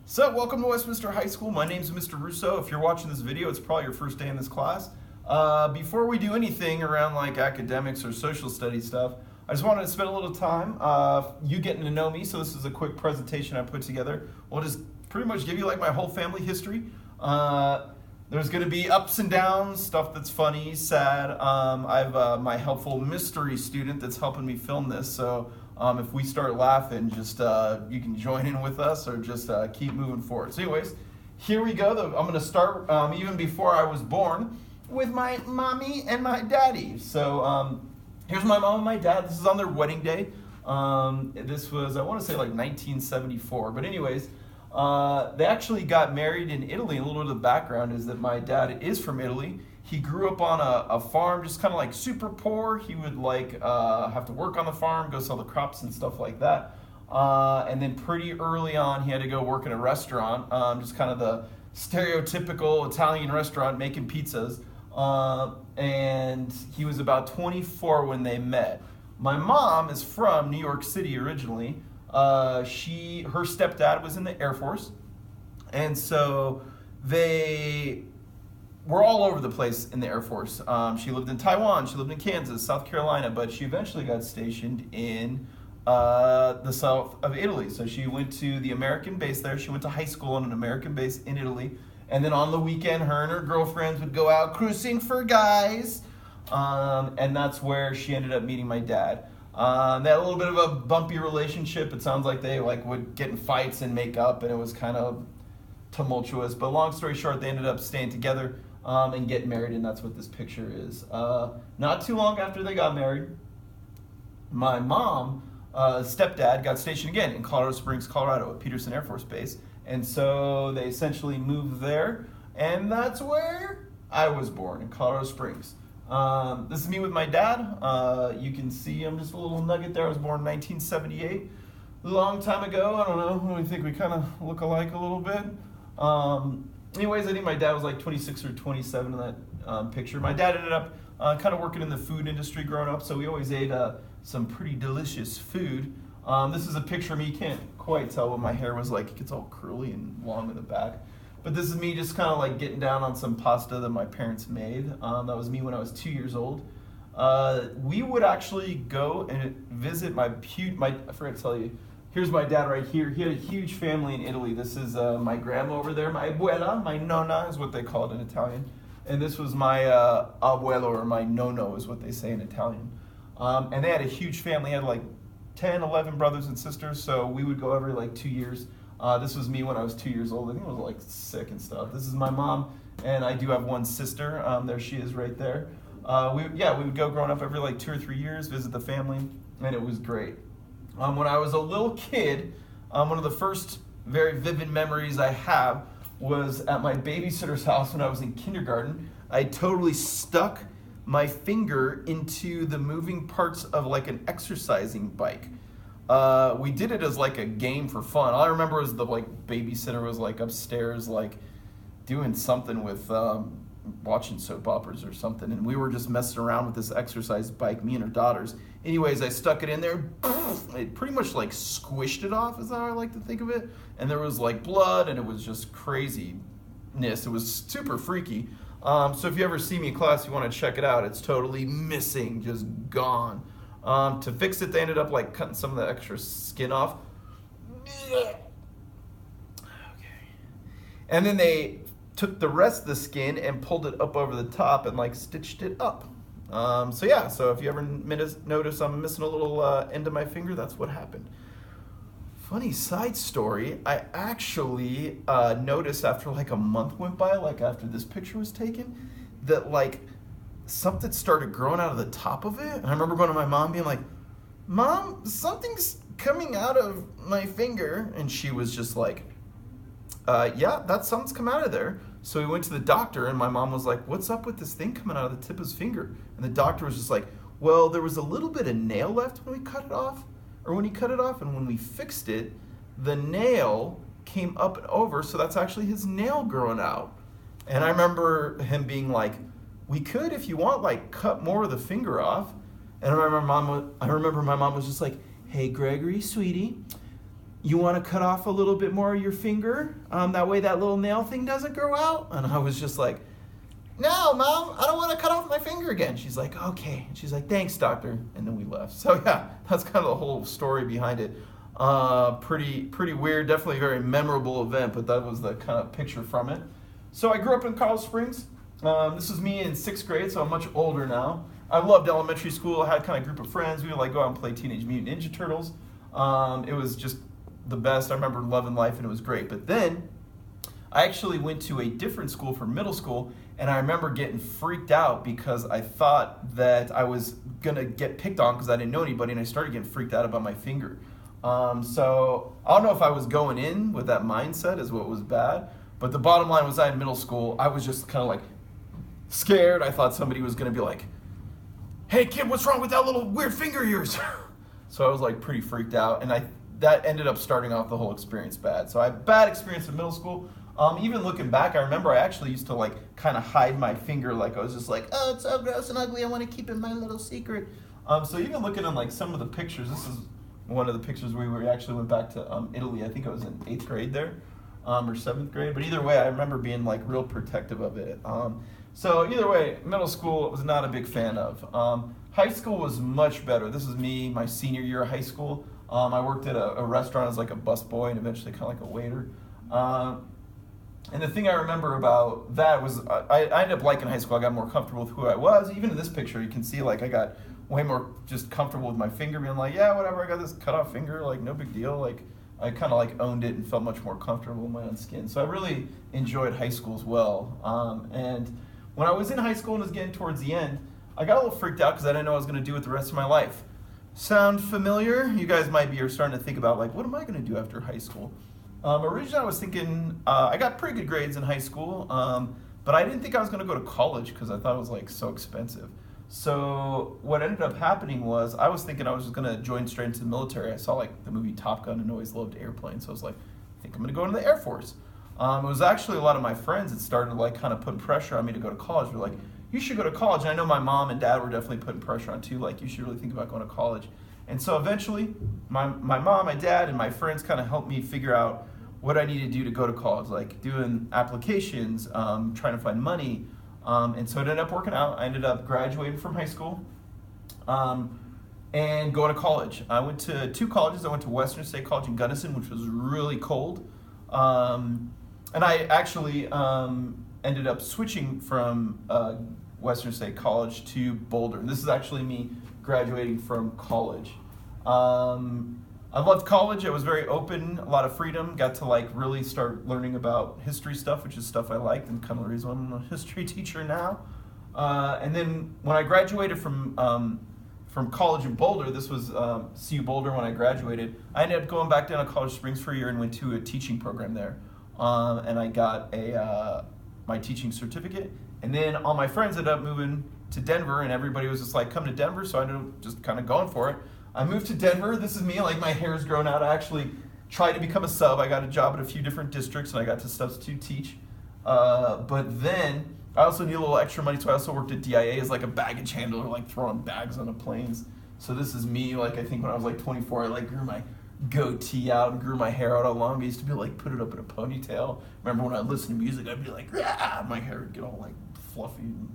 So, welcome to Westminster High School. My name is Mr. Russo. If you're watching this video, it's probably your first day in this class. Before we do anything around like academics or social studies stuff, I just wanted to spend a little time you getting to know me. So this is a quick presentation I put together. We'll just pretty much give you like my whole family history. There's going to be ups and downs, stuff that's funny, sad. I have my helpful mystery student that's helping me film this. So if we start laughing, just you can join in with us or just keep moving forward. So anyways, here we go. I'm going to start even before I was born with my mommy and my daddy. So here's my mom and my dad. This is on their wedding day. This was, I want to say like 1974. But anyways, they actually got married in Italy. A little bit of the background is that my dad is from Italy. He grew up on a farm, just kind of like super poor. He would like have to work on the farm, go sell the crops and stuff like that. And then pretty early on, he had to go work in a restaurant, just kind of the stereotypical Italian restaurant making pizzas. And he was about 24 when they met. My mom is from New York City originally. Her stepdad was in the Air Force, and so they were all over the place in the Air Force. She lived in Taiwan, she lived in Kansas, South Carolina, but she eventually got stationed in the south of Italy. So she went to the American base there. She went to high school on an American base in Italy, and then on the weekend, her and her girlfriends would go out cruising for guys, and that's where she ended up meeting my dad. They had a little bit of a bumpy relationship. It sounds like they would get in fights and make up, and it was kind of tumultuous. But long story short, they ended up staying together and getting married, and that's what this picture is. Not too long after they got married, my mom, stepdad, got stationed again in Colorado Springs, Colorado, at Peterson Air Force Base, and so they essentially moved there, and that's where I was born, in Colorado Springs. This is me with my dad. You can see I'm just a little nugget there. I was born in 1978, a long time ago. I don't know. I think we kind of look alike a little bit. Anyways, I think my dad was like 26 or 27 in that picture. My dad ended up kind of working in the food industry growing up, so we always ate some pretty delicious food. This is a picture of me. You can't quite tell what my hair was like. It gets all curly and long in the back. But this is me just kind of like getting down on some pasta that my parents made. That was me when I was 2 years old. We would actually go and visit I forgot to tell you, here's my dad right here. He had a huge family in Italy. This is my grandma over there, my abuela, my nonna is what they call it in Italian. And this was my abuelo, or my nonno is what they say in Italian. And they had a huge family. They had like 10, 11 brothers and sisters, so we would go every like 2 years. This was me when I was 2 years old. I think I was like sick and stuff. This is my mom, and I do have one sister. There she is right there. We would go growing up every like 2 or 3 years, visit the family, and it was great. When I was a little kid, one of the first very vivid memories I have was at my babysitter's house when I was in kindergarten. I totally stuck my finger into the moving parts of like an exercising bike. We did it as like a game for fun. All I remember was the like babysitter was like upstairs like doing something with watching soap operas or something, and we were just messing around with this exercise bike, me and her daughters. Anyways, I stuck it in there. It pretty much like squished it off, is how I like to think of it. And there was like blood, and it was just craziness. It was super freaky. So if you ever see me in class, you want to check it out. It's totally missing, just gone. To fix it, they ended up like cutting some of the extra skin off. Okay. And then they took the rest of the skin and pulled it up over the top and like stitched it up. So if you ever notice I'm missing a little end of my finger, that's what happened. Funny side story, I actually noticed after like a month went by, like after this picture was taken, that like something started growing out of the top of it. And I remember going to my mom being like, "Mom, something's coming out of my finger." And she was just like, yeah, something's come out of there. So we went to the doctor, and my mom was like, "What's up with this thing coming out of the tip of his finger?" And the doctor was just like, "Well, there was a little bit of nail left when he cut it off, and when we fixed it, the nail came up and over, so that's actually his nail growing out." And I remember him being like, "We could, if you want, like cut more of the finger off." And I remember my mom was just like, "Hey, Gregory, sweetie, you want to cut off a little bit more of your finger? That way that little nail thing doesn't grow out? And I was just like, no, Mom, I don't want to cut off my finger again. She's like, okay. And she's like, thanks, doctor. And then we left. So yeah, that's kind of the whole story behind it. Pretty weird, definitely a very memorable event, but that was the kind of picture from it. So I grew up in Colorado Springs. This was me in 6th grade, so I'm much older now. I loved elementary school. I had kind of a group of friends. We would like go out and play Teenage Mutant Ninja Turtles. It was just the best. I remember loving life, and it was great. But then I actually went to a different school for middle school, and I remember getting freaked out because I thought that I was going to get picked on because I didn't know anybody, and I started getting freaked out about my finger. So I don't know if I was going in with that mindset as what was bad, but the bottom line was in middle school, I was just kind of like scared. I thought somebody was going to be like, hey kid, what's wrong with that little weird finger of yours? So I was like pretty freaked out, and that ended up starting off the whole experience bad. So I had bad experience in middle school. Even looking back, I remember I actually used to like kind of hide my finger. Like I was just like, oh, it's so gross and ugly. I want to keep it my little secret. So even looking at like some of the pictures, this is one of the pictures where we actually went back to Italy. I think I was in 8th grade there, or 7th grade. But either way, I remember being like real protective of it. So either way, middle school was not a big fan of. High school was much better. This is me, my senior year of high school. I worked at a restaurant as like a busboy and eventually kind of like a waiter. And the thing I remember about that was I ended up liking high school. I got more comfortable with who I was. Even in this picture, you can see like I got way more just comfortable with my finger, being like, yeah, whatever, I got this cut off finger, like no big deal. Like I kind of like owned it and felt much more comfortable in my own skin. So I really enjoyed high school as well. And when I was in high school and was getting towards the end, I got a little freaked out because I didn't know what I was going to do with the rest of my life. Sound familiar? You guys might be starting to think about like, what am I going to do after high school? Originally I was thinking, I got pretty good grades in high school, but I didn't think I was going to go to college because I thought it was like so expensive. So what ended up happening was I was thinking I was just going to join straight into the military. I saw like the movie Top Gun and always loved airplanes. So I was like, I think I'm going to go into the Air Force. It was actually a lot of my friends that started like kind of putting pressure on me to go to college. They're like, you should go to college. And I know my mom and dad were definitely putting pressure on too. Like, you should really think about going to college. And so eventually my mom, my dad, and my friends kind of helped me figure out what I needed to do to go to college, like doing applications, trying to find money. And so it ended up working out. I ended up graduating from high school and going to college. I went to 2 colleges. I went to Western State College in Gunnison, which was really cold. And I actually ended up switching from Western State College to Boulder. And this is actually me graduating from college. I loved college. It was very open, a lot of freedom. Got to like really start learning about history stuff, which is stuff I liked, and kind of the reason I'm a history teacher now. And then when I graduated from college in Boulder, this was CU Boulder when I graduated, I ended up going back down to College Springs for a year and went to a teaching program there. And I got my teaching certificate. And then all my friends ended up moving to Denver, and everybody was just like, come to Denver, so I ended up just kind of going for it. I moved to Denver. This is me, like my hair's grown out. I actually tried to become a sub. I got a job at a few different districts, and I got to substitute teach. But then I also need a little extra money, so I also worked at DIA as like a baggage handler, like throwing bags on the planes. So this is me, like I think when I was like 24, I like grew my goatee out and grew my hair out all long. I used to be like put it up in a ponytail. Remember when I listened to music, I'd be like, ah, my hair would get all like fluffy and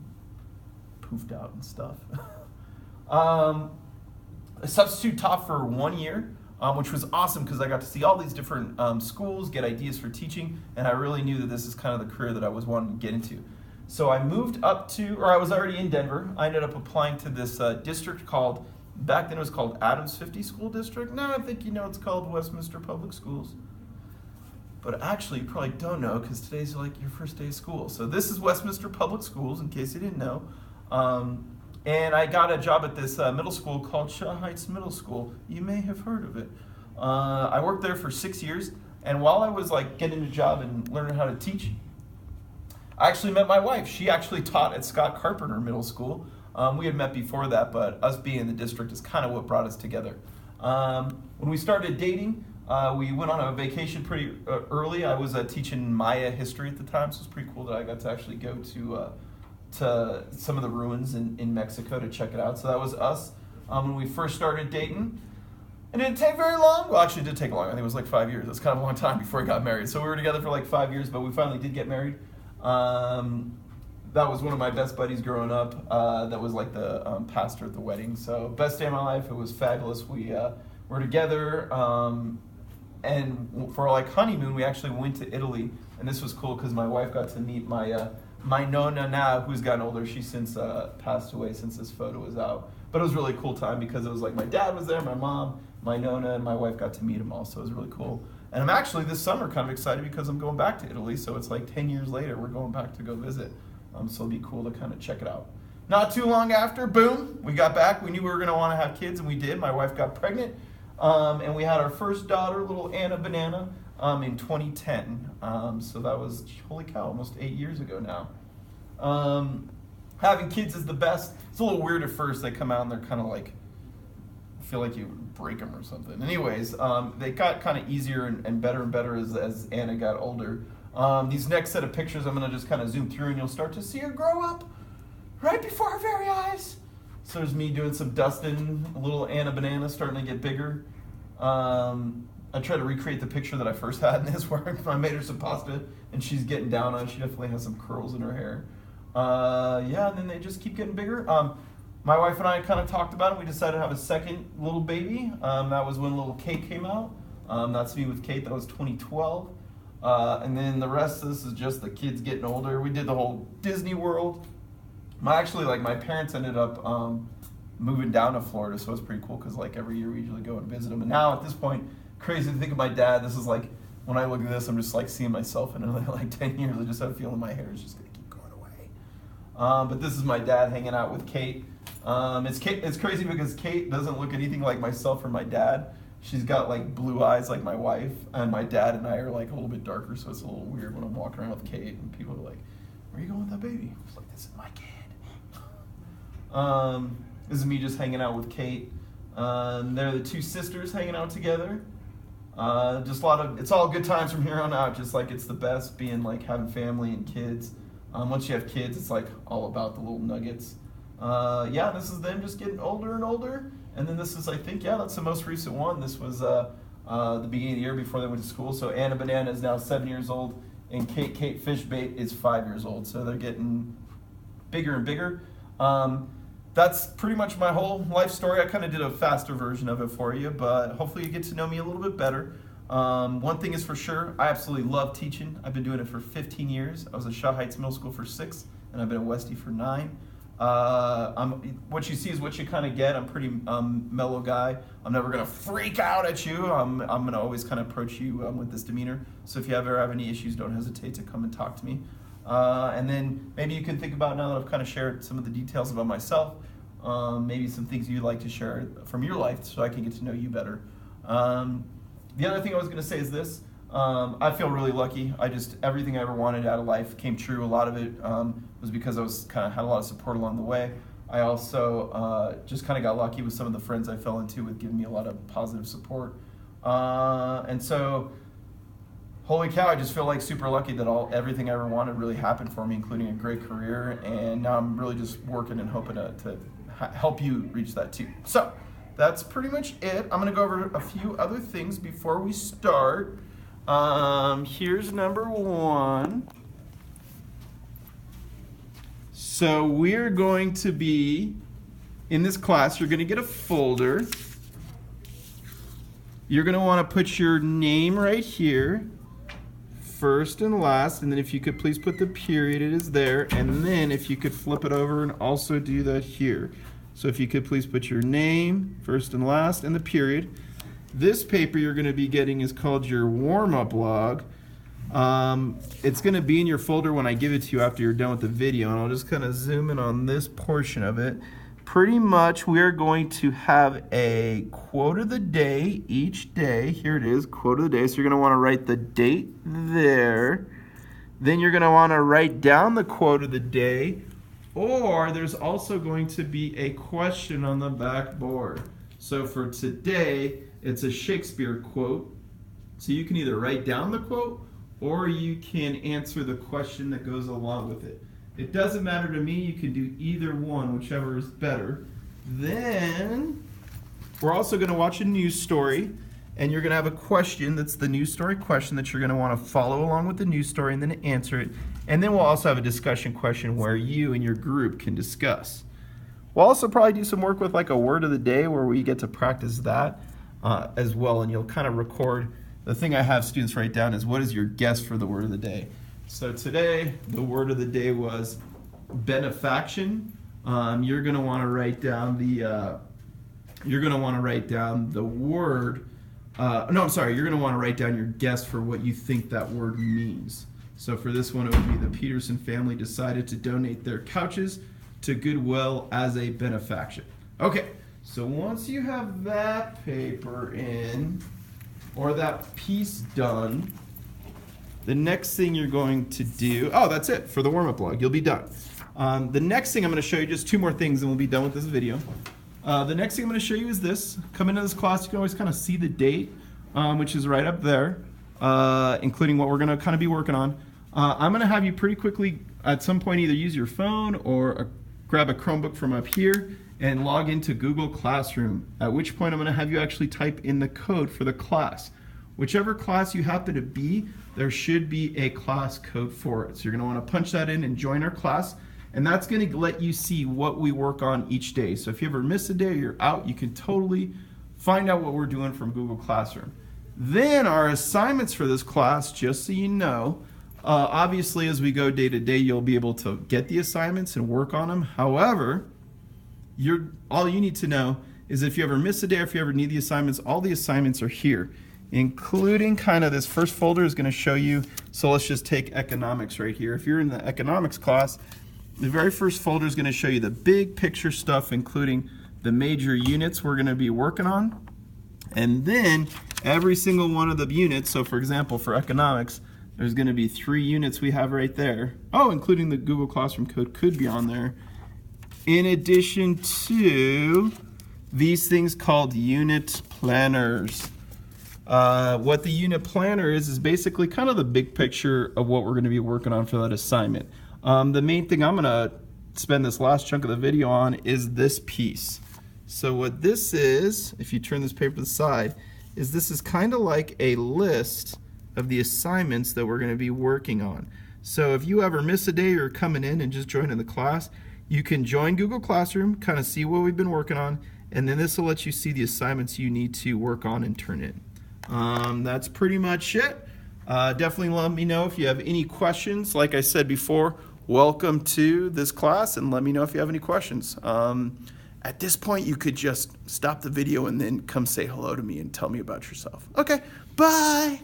poofed out and stuff. I substitute taught for 1 year, which was awesome because I got to see all these different schools, get ideas for teaching, and I really knew that this is kind of the career that I was wanting to get into. So I moved up to, or I was already in Denver. I ended up applying to this district called, back then it was called Adams 50 School District. Now I think you know it's called Westminster Public Schools. But actually you probably don't know because today's like your first day of school. So this is Westminster Public Schools, in case you didn't know. And I got a job at this middle school called Shaw Heights Middle School. You may have heard of it. I worked there for 6 years, and while I was like getting a job and learning how to teach, I actually met my wife. She actually taught at Scott Carpenter Middle School. We had met before that, but us being in the district is kind of what brought us together. When we started dating, we went on a vacation pretty early. I was teaching Maya history at the time, so it's pretty cool that I got to actually go to some of the ruins in Mexico to check it out. So that was us when we first started dating. And it didn't take very long. Well, actually, it did take long. I think it was like 5 years. That's kind of a long time before I got married. So we were together for like 5 years, but we finally did get married. That was one of my best buddies growing up. That was like the pastor at the wedding. So best day of my life. It was fabulous. We were together. And for like honeymoon, we actually went to Italy. And this was cool because my wife got to meet my nonna now, who's gotten older. She's since passed away since this photo was out. But it was a really cool time because it was like my dad was there, my mom, my nonna, and my wife got to meet him all. So it was really cool. And I'm actually this summer kind of excited because I'm going back to Italy. So it's like 10 years later, we're going back to go visit. So it'll be cool to kind of check it out. Not too long after, boom, we got back. We knew we were going to want to have kids, and we did. My wife got pregnant, and we had our first daughter, little Anna Banana, in 2010. So that was, holy cow, almost 8 years ago now. Having kids is the best. It's a little weird at first. They come out and they're kind of like, I feel like you break them or something. Anyways, they got kind of easier and better as Anna got older. These next set of pictures, I'm going to just kind of zoom through and you'll start to see her grow up right before our very eyes. So there's me doing some dusting, a little Anna Banana starting to get bigger. I try to recreate the picture that I first had in this where I made her some pasta and she's getting down on it. She definitely has some curls in her hair. Yeah, and then they just keep getting bigger. My wife and I kind of talked about it. We decided to have a second little baby. That was when little Kate came out. That's me with Kate. That was 2012. And then the rest of this is just the kids getting older. We did the whole Disney World. My parents ended up moving down to Florida, so it's pretty cool because like every year we usually go and visit them. And now at this point, crazy to think of my dad. This is like, when I look at this, I'm just like seeing myself in another like 10 years. I just have a feeling my hair is just going to keep going away. But this is my dad hanging out with Kate. It's crazy because Kate doesn't look anything like myself or my dad. She's got like blue eyes like my wife, and my dad and I are like a little bit darker, so it's a little weird when I'm walking around with Kate and people are like, where are you going with that baby? I was like, this is my kid. This is me just hanging out with Kate. They're the two sisters hanging out together. Just it's all good times from here on out, just like it's the best being like having family and kids. Once you have kids, it's like all about the little nuggets. Yeah, this is them just getting older and older. And then this is, I think, yeah, that's the most recent one. This was the beginning of the year before they went to school. So Anna Banana is now 7 years old, and Kate Fishbait is 5 years old. So they're getting bigger and bigger. That's pretty much my whole life story. I kind of did a faster version of it for you, but hopefully you get to know me a little bit better. One thing is for sure, I absolutely love teaching. I've been doing it for 15 years. I was at Shaw Heights Middle School for 6, and I've been at Westie for 9. What you see is what you kind of get. I'm a pretty mellow guy. I'm never going to freak out at you. I'm going to always kind of approach you with this demeanor. So if you ever have any issues, don't hesitate to come and talk to me. And then maybe you can think about, now that I've kind of shared some of the details about myself, maybe some things you'd like to share from your life so I can get to know you better. The other thing I was going to say is this. I feel really lucky. Everything I ever wanted out of life came true. A lot of it was because I had a lot of support along the way. I also just kind of got lucky with some of the friends I fell into with giving me a lot of positive support. And so, holy cow, I just feel like super lucky that everything I ever wanted really happened for me, including a great career. And now I'm really just working and hoping to help you reach that too. So that's pretty much it. I'm going to go over a few other things before we start. Here's number 1. So we're going to be, in this class, you're going to get a folder. You're going to want to put your name right here, first and last, and then if you could please put the period, it is there, and then if you could flip it over and also do that here. So if you could please put your name, first and last, and the period. This paper you're going to be getting is called your warm-up log. It's going to be in your folder when I give it to you after you're done with the video, and I'll just kind of zoom in on this portion of it. Pretty much we're going to have a quote of the day each day. Here it is, quote of the day. So you're going to want to write the date there. Then you're going to want to write down the quote of the day, or there's also going to be a question on the back board. So for today, it's a Shakespeare quote. So you can either write down the quote or you can answer the question that goes along with it. It doesn't matter to me. You can do either one, whichever is better. Then We're also going to watch a news story, and you're going to have a question that's the news story question that you're going to want to follow along with the news story and then answer it. And then we'll also have a discussion question where you and your group can discuss. We'll also probably do some work with like a word of the day where we get to practice that as well, and you'll kind of record. The thing I have students write down is, what is your guess for the word of the day? So today the word of the day was benefaction. You're going to want to write down the word. No, I'm sorry. You're going to want to write down your guess for what you think that word means. So for this one, it would be the Peterson family decided to donate their couches to Goodwill as a benefaction. Okay, so once you have that paper in, or that piece done, the next thing you're going to do, oh, that's it for the warm-up log. You'll be done. The next thing I'm going to show you, just two more things and we'll be done with this video. The next thing I'm going to show you is this. Come into this class, you can always kind of see the date, which is right up there, including what we're going to kind of be working on. I'm going to have you pretty quickly at some point either use your phone or grab a Chromebook from up here and log into Google Classroom, at which point I'm going to have you actually type in the code for the class. Whichever class you happen to be, there should be a class code for it. So you're going to want to punch that in and join our class, and that's going to let you see what we work on each day. So if you ever miss a day or you're out, you can totally find out what we're doing from Google Classroom. Then our assignments for this class, just so you know, obviously as we go day to day, you'll be able to get the assignments and work on them. However, all you need to know is if you ever miss a day or if you ever need the assignments, all the assignments are here, including kind of this first folder is going to show you. So let's just take economics right here. If you're in the economics class, the very first folder is going to show you the big picture stuff, including the major units we're going to be working on. And then every single one of the units, so for example, for economics, there's going to be 3 units we have right there. Oh, including the Google Classroom code could be on there. In addition to these things called unit planners. What the unit planner is basically kind of the big picture of what we're going to be working on for that assignment. The main thing I'm going to spend this last chunk of the video on is this piece. So what this is, if you turn this paper to the side, is this is kind of like a list of the assignments that we're going to be working on. So if you ever miss a day or coming in and just joining the class, you can join Google Classroom, kind of see what we've been working on, and then this will let you see the assignments you need to work on and turn in. That's pretty much it. Definitely let me know if you have any questions. Like I said before, welcome to this class, and let me know if you have any questions. At this point, you could just stop the video and then come say hello to me and tell me about yourself. Okay, bye!